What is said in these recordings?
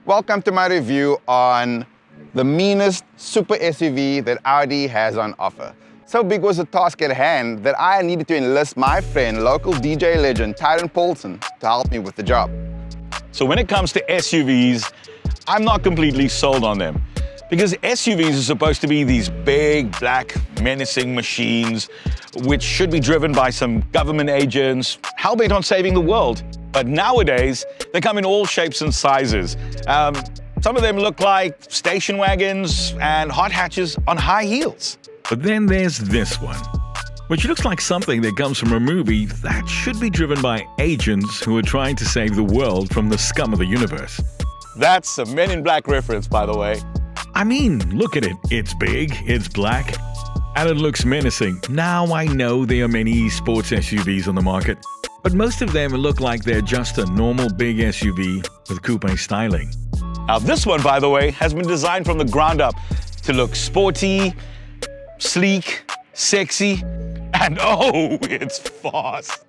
Welcome to my review on the meanest super SUV that Audi has on offer. So big was the task at hand that I needed to enlist my friend, local DJ legend Tyron Paulson, to help me with the job. So when it comes to SUVs, I'm not completely sold on them. Because SUVs are supposed to be these big, black, menacing machines which should be driven by some government agents, hell-bent on saving the world. But nowadays, they come in all shapes and sizes. Some of them look like station wagons and hot hatches on high heels. But then there's this one, which looks like something that comes from a movie that should be driven by agents who are trying to save the world from the scum of the universe. That's a Men in Black reference, by the way. I mean, look at it. It's big, it's black, and it looks menacing. Now I know there are many sports SUVs on the market, but most of them look like they're just a normal big SUV with coupe styling. Now this one, by the way, has been designed from the ground up to look sporty, sleek, sexy, and oh, it's fast.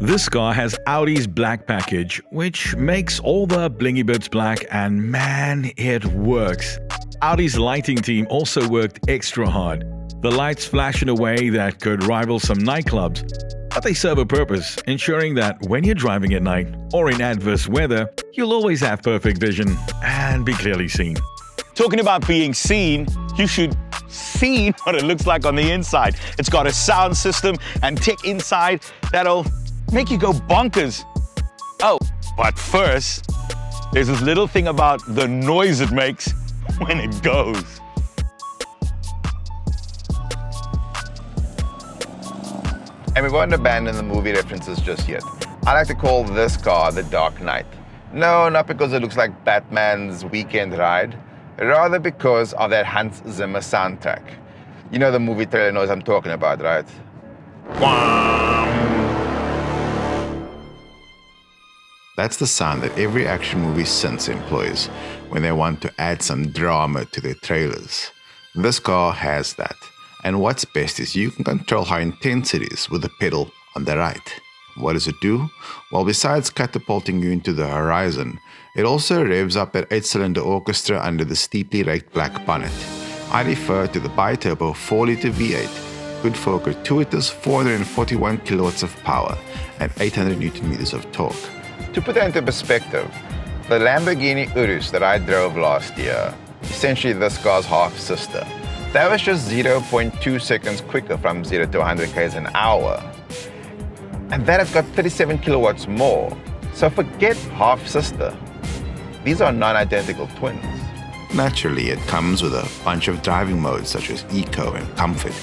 This car has Audi's black package, which makes all the blingy bits black, and man, it works. Audi's lighting team also worked extra hard. The lights flash in a way that could rival some nightclubs, but they serve a purpose, ensuring that when you're driving at night or in adverse weather, you'll always have perfect vision and be clearly seen. Talking about being seen, you should see what it looks like on the inside. It's got a sound system and tech inside that'll make you go bonkers. Oh, but first, there's this little thing about the noise it makes when it goes. And we won't abandon the movie references just yet. I like to call this car the Dark Knight. No, not because it looks like Batman's weekend ride, rather because of that Hans Zimmer soundtrack. You know the movie trailer knows I'm talking about, right? That's the sound that every action movie since employs when they want to add some drama to their trailers. This car has that. And what's best is you can control how intense it is with the pedal on the right. What does it do? Well, besides catapulting you into the horizon, it also revs up that 8-cylinder orchestra under the steeply raked black bonnet. I refer to the bi-turbo 4-liter V8, good for a gratuitous 441 kilowatts of power and 800 newton meters of torque. To put that into perspective, the Lamborghini Urus that I drove last year, essentially this car's half-sister, that was just 0.2 seconds quicker from 0 to 100 km an hour. And that has got 37 kilowatts more. So forget half-sister. These are non-identical twins. Naturally, it comes with a bunch of driving modes such as Eco and Comfort.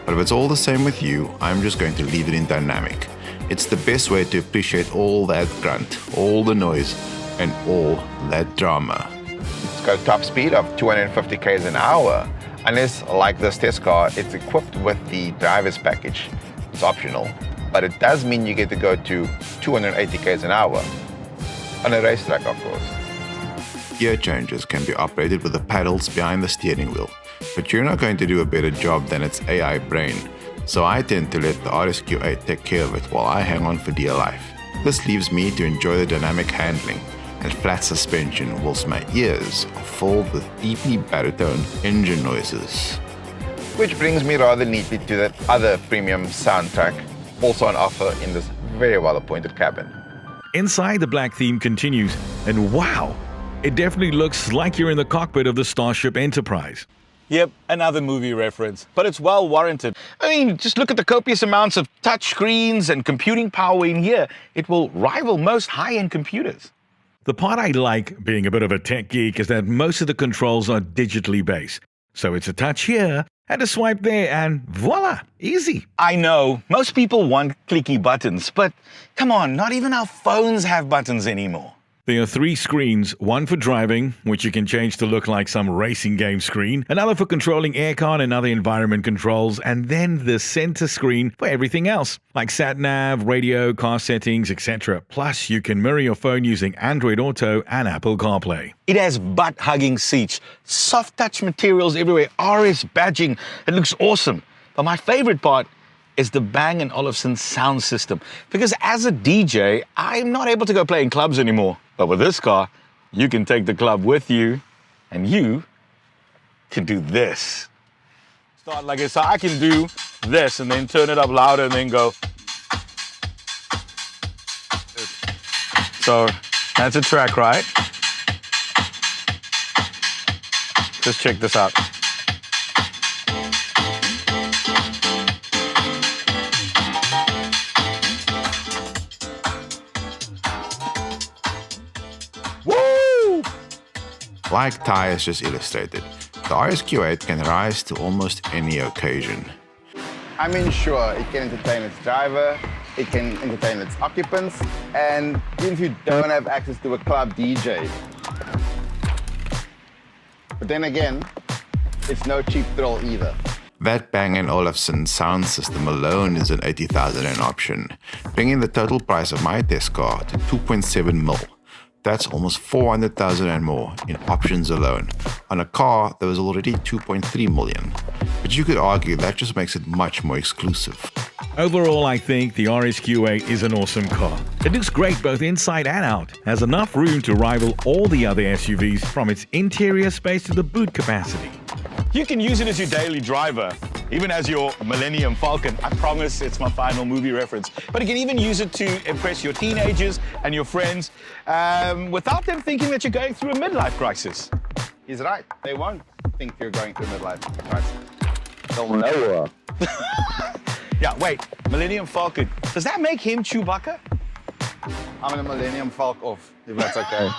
But if it's all the same with you, I'm just going to leave it in Dynamic. It's the best way to appreciate all that grunt, all the noise, and all that drama. It's got a top speed of 250 km an hour. Unless, like this test car, it's equipped with the driver's package. It's optional, but it does mean you get to go to 280 km an hour. On a racetrack, of course. Gear changes can be operated with the paddles behind the steering wheel, but you're not going to do a better job than its AI brain. So I tend to let the RSQ8 take care of it while I hang on for dear life. This leaves me to enjoy the dynamic handling and flat suspension whilst my ears are filled with deeply baritone engine noises. Which brings me rather neatly to that other premium soundtrack, also on offer in this very well-appointed cabin. Inside, the black theme continues, and wow, it definitely looks like you're in the cockpit of the Starship Enterprise. Yep, another movie reference, but it's well warranted. I mean, just look at the copious amounts of touch screens and computing power in here. It will rival most high-end computers. The part I like, being a bit of a tech geek, is that most of the controls are digitally based. So it's a touch here and a swipe there and voila, easy. I know, most people want clicky buttons, but come on, not even our phones have buttons anymore. There are 3 screens, one for driving, which you can change to look like some racing game screen, another for controlling aircon and other environment controls, and then the center screen for everything else, like sat-nav, radio, car settings, etc. Plus, you can mirror your phone using Android Auto and Apple CarPlay. It has butt-hugging seats, soft touch materials everywhere, RS badging. It looks awesome. But my favorite part is the Bang & Olufsen sound system. Because as a DJ, I'm not able to go play in clubs anymore. But with this car, you can take the club with you and you can do this. Start like this. So I can do this and then turn it up louder and then go. So that's a track, right? Just check this out. Woo! Like Ty has just illustrated, the RSQ8 can rise to almost any occasion. I mean, sure, it can entertain its driver, it can entertain its occupants, and even if you don't have access to a club DJ. But then again, it's no cheap thrill either. That Bang & Olufsen sound system alone is an 80,000 Rand option, bringing the total price of my test car to 2.7 mil. That's almost 400,000 Rand more in options alone, on a car that was already 2.3 million. But you could argue that just makes it much more exclusive. Overall, I think the RSQ8 is an awesome car. It looks great both inside and out, has enough room to rival all the other SUVs from its interior space to the boot capacity. You can use it as your daily driver, even as your Millennium Falcon. I promise it's my final movie reference. But you can even use it to impress your teenagers and your friends without them thinking that you're going through a midlife crisis. He's right, they won't think you're going through a midlife crisis. They'll know. Yeah, wait, Millennium Falcon. Does that make him Chewbacca? I'm in a Millennium Falcon off, if that's okay.